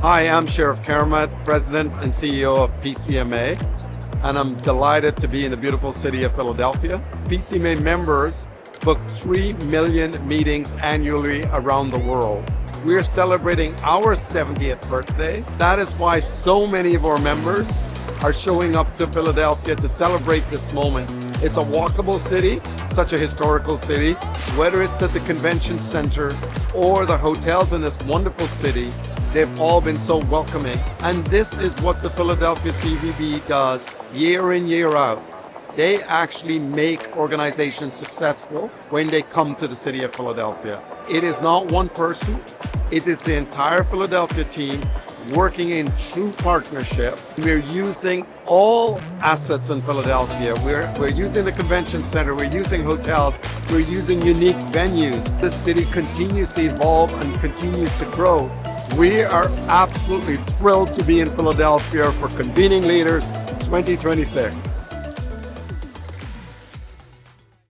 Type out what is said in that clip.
Hi, I'm Sherrif Karamat, President and CEO of PCMA, and I'm delighted to be in the beautiful city of Philadelphia. PCMA members book 3 million meetings annually around the world. We're celebrating our 70th birthday. That is why so many of our members are showing up to Philadelphia to celebrate this moment. It's a walkable city, such a historical city. Whether it's at the convention center or the hotels in this wonderful city, they've all been so welcoming. And this is what the Philadelphia CVB does year in, year out. They actually make organizations successful when they come to the city of Philadelphia. It is not one person, it is the entire Philadelphia team working in true partnership. We're using all assets in Philadelphia. We're using the convention center, we're using hotels, we're using unique venues. The city continues to evolve and continues to grow. We are absolutely thrilled to be in Philadelphia for Convening Leaders 2026.